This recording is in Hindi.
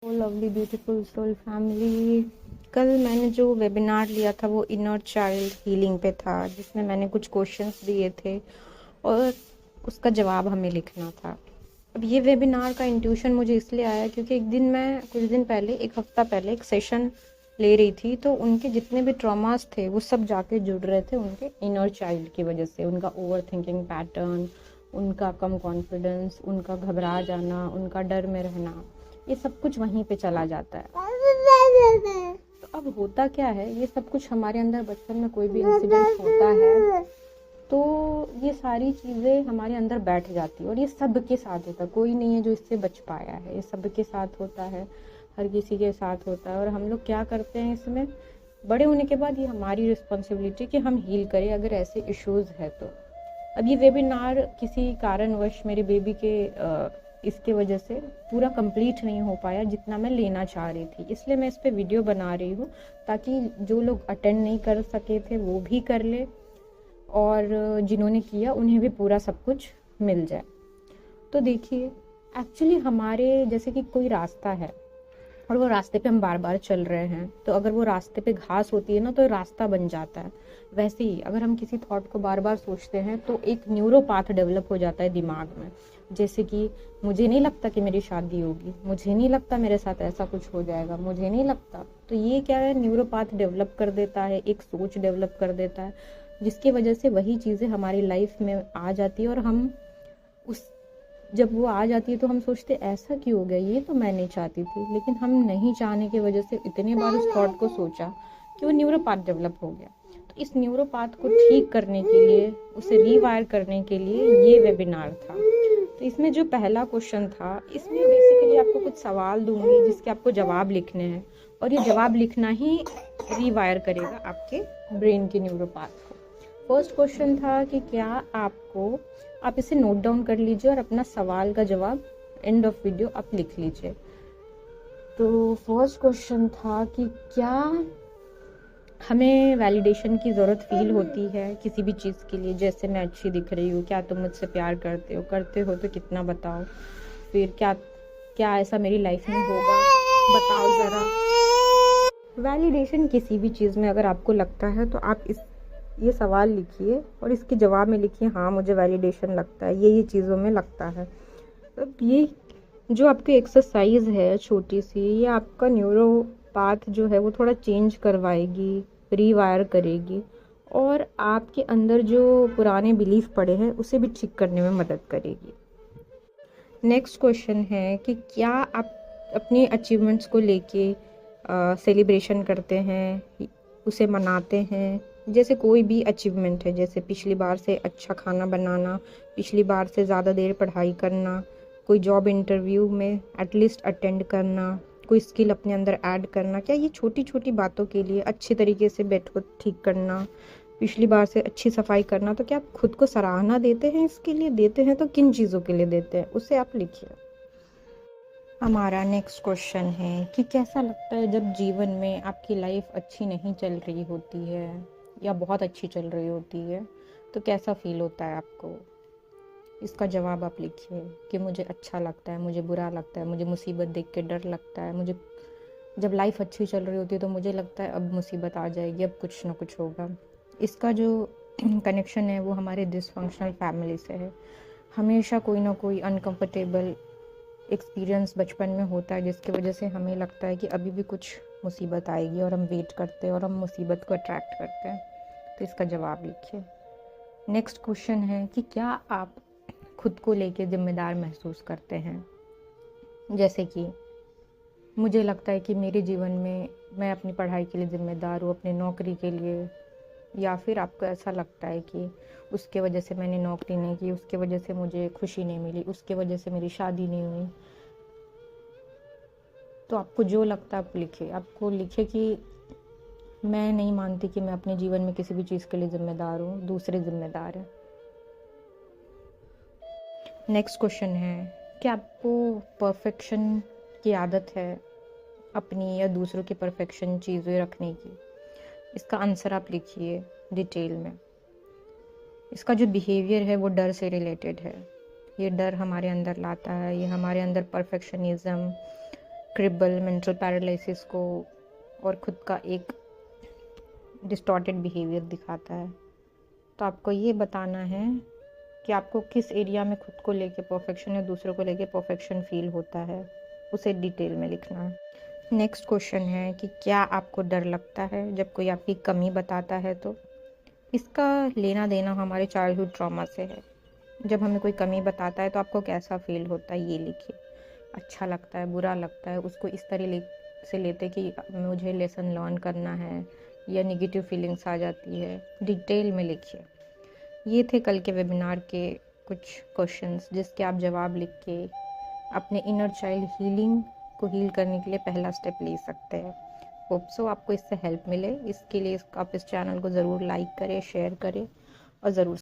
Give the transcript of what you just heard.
लवली ब्यूटीफुल सोल फैमिली, कल मैंने जो वेबिनार लिया था वो इनर चाइल्ड हीलिंग पे था, जिसमें मैंने कुछ क्वेश्चंस दिए थे और उसका जवाब हमें लिखना था। अब ये वेबिनार का इंट्यूशन मुझे इसलिए आया क्योंकि कुछ दिन पहले, एक हफ्ता पहले एक सेशन ले रही थी, तो उनके जितने भी ट्रॉमास थे वो सब जाके जुड़ रहे थे उनके इनर चाइल्ड की वजह से। उनका ओवर थिंकिंग पैटर्न, उनका कम कॉन्फिडेंस, उनका घबरा जाना, उनका डर में रहना, ये सब कुछ वहीं पे चला जाता है। तो अब होता क्या है, ये सब कुछ हमारे अंदर बचपन में कोई भी इंसिडेंट होता है तो ये सारी चीज़ें हमारे अंदर बैठ जाती है, और ये सब के साथ होता है। कोई नहीं है जो इससे बच पाया है, ये सब के साथ होता है, हर किसी के साथ होता है। और हम लोग क्या करते हैं इसमें, बड़े होने के बाद ये हमारी रिस्पॉन्सिबिलिटी कि हम हील करें अगर ऐसे इश्यूज़ है तो। अब ये वेबिनार किसी कारणवश मेरे बेबी के इसके वजह से पूरा कंप्लीट नहीं हो पाया जितना मैं लेना चाह रही थी, इसलिए मैं इस पर वीडियो बना रही हूँ ताकि जो लोग अटेंड नहीं कर सके थे वो भी कर ले, और जिन्होंने किया उन्हें भी पूरा सब कुछ मिल जाए। तो देखिए, एक्चुअली हमारे जैसे कि कोई रास्ता है और वो रास्ते पे हम बार बार चल रहे हैं, तो अगर वो रास्ते पे घास होती है ना तो रास्ता बन जाता है। वैसे ही अगर हम किसी थॉट को बार बार सोचते हैं तो एक न्यूरोपाथ डेवलप हो जाता है दिमाग में। जैसे कि मुझे नहीं लगता कि मेरी शादी होगी, मुझे नहीं लगता मेरे साथ ऐसा कुछ हो जाएगा, मुझे नहीं लगता। तो ये क्या है, न्यूरोपाथ डेवलप कर देता है, एक सोच डेवलप कर देता है, जिसकी वजह से वही चीज़ें हमारी लाइफ में आ जाती है। और हम जब वो आ जाती है तो हम सोचते ऐसा क्यों हो गया, ये तो मैं नहीं चाहती थी, लेकिन हम नहीं चाहने की वजह से इतने बार उस थॉट को सोचा कि वो न्यूरोपाथ डेवलप हो गया। तो इस न्यूरोपाथ को ठीक करने के लिए, उसे रीवायर करने के लिए ये वेबिनार था। तो इसमें जो पहला क्वेश्चन था, इसमें बेसिकली आपको कुछ सवाल दूंगी जिसके आपको जवाब लिखने हैं, और ये जवाब लिखना ही रीवायर करेगा आपके ब्रेन के न्यूरोपाथ को। फर्स्ट क्वेश्चन था कि क्या आप इसे नोट डाउन कर लीजिए और अपना सवाल का जवाब एंड ऑफ वीडियो आप लिख लीजिए। तो फर्स्ट क्वेश्चन था कि क्या हमें वैलिडेशन की ज़रूरत फील होती है किसी भी चीज़ के लिए, जैसे मैं अच्छी दिख रही हूँ, क्या तुम मुझसे प्यार करते हो तो कितना बताओ, फिर क्या ऐसा मेरी लाइफ में होगा, बताओ ज़रा। वैलिडेशन किसी भी चीज़ में अगर आपको लगता है तो आप ये सवाल लिखिए और इसके जवाब में लिखिए हाँ मुझे वैलिडेशन लगता है, ये चीज़ों में लगता है। अब ये जो आपकी एक्सरसाइज है छोटी सी, ये आपका न्यूरोपाथ जो है वो थोड़ा चेंज करवाएगी, रीवायर करेगी, और आपके अंदर जो पुराने बिलीफ पड़े हैं उसे भी ठीक करने में मदद करेगी। नेक्स्ट क्वेश्चन है कि क्या आप अपने अचीवमेंट्स को लेके सेलिब्रेशन करते हैं, उसे मनाते हैं। जैसे कोई भी अचीवमेंट है, जैसे पिछली बार से अच्छा खाना बनाना, पिछली बार से ज़्यादा देर पढ़ाई करना, कोई जॉब इंटरव्यू में एटलीस्ट अटेंड करना, कोई स्किल अपने अंदर ऐड करना, क्या ये छोटी छोटी बातों के लिए अच्छी तरीके से बेड को ठीक करना, पिछली बार से अच्छी सफाई करना, तो क्या आप खुद को सराहना देते हैं? इसके लिए देते हैं तो किन चीज़ों के लिए देते हैं, उसे आप लिखिए। हमारा नेक्स्ट क्वेश्चन है कि कैसा लगता है जब जीवन में आपकी लाइफ अच्छी नहीं चल रही होती है या बहुत अच्छी चल रही होती है, तो कैसा फील होता है आपको? इसका जवाब आप लिखिए कि मुझे अच्छा लगता है, मुझे बुरा लगता है, मुझे मुसीबत देख के डर लगता है, मुझे जब लाइफ अच्छी चल रही होती है तो मुझे लगता है अब मुसीबत आ जाएगी, अब कुछ ना कुछ होगा। इसका जो कनेक्शन है वो हमारे डिसफंक्शनल फैमिली से है। हमेशा कोई ना कोई अनकंफर्टेबल एक्सपीरियंस बचपन में होता है जिसकी वजह से हमें लगता है कि अभी भी कुछ मुसीबत आएगी, और हम वेट करते हैं और हम मुसीबत को अट्रैक्ट करते हैं। तो इसका जवाब लिखिए। नेक्स्ट क्वेश्चन है कि क्या आप खुद को लेके जिम्मेदार महसूस करते हैं? जैसे कि मुझे लगता है कि मेरे जीवन में मैं अपनी पढ़ाई के लिए ज़िम्मेदार हूँ, अपनी नौकरी के लिए, या फिर आपको ऐसा लगता है कि उसके वजह से मैंने नौकरी नहीं की, उसके वजह से मुझे खुशी नहीं मिली, उसके वजह से मेरी शादी नहीं हुई। तो आपको जो लगता है आप लिखिए। आपको लिखे कि मैं नहीं मानती कि मैं अपने जीवन में किसी भी चीज़ के लिए ज़िम्मेदार हूँ, दूसरे ज़िम्मेदार हैं। नेक्स्ट क्वेश्चन है कि आपको परफेक्शन की आदत है अपनी या दूसरों की परफेक्शन चीज़ें रखने की? इसका आंसर आप लिखिए डिटेल में। इसका जो बिहेवियर है वो डर से रिलेटेड है। ये डर हमारे अंदर लाता है, ये हमारे अंदर परफेक्शनिज्म, क्रिबल, मेंटल पैरालिसिस को और खुद का एक डिस्टॉर्टेड बिहेवियर दिखाता है। तो आपको ये बताना है कि आपको किस एरिया में खुद को लेके परफेक्शन या दूसरों को लेके परफेक्शन फील होता है, उसे डिटेल में लिखना है। नेक्स्ट क्वेश्चन है कि क्या आपको डर लगता है जब कोई आपकी कमी बताता है? तो इसका लेना देना हमारे चाइल्डहुड ट्रॉमा से है। जब हमें कोई कमी बताता है तो आपको कैसा फील होता है ये लिखिए। अच्छा लगता है, बुरा लगता है, उसको इस तरह से लेते कि मुझे लेसन लर्न करना है, या नेगेटिव फीलिंग्स आ जाती है, डिटेल में लिखिए। ये थे कल के वेबिनार के कुछ क्वेश्चंस जिसके आप जवाब लिख के अपने इनर चाइल्ड हीलिंग को हील करने के लिए पहला स्टेप ले सकते हैं। होप सो आपको इससे हेल्प मिले। इसके लिए आप इस चैनल को ज़रूर लाइक करें, शेयर करें और ज़रूर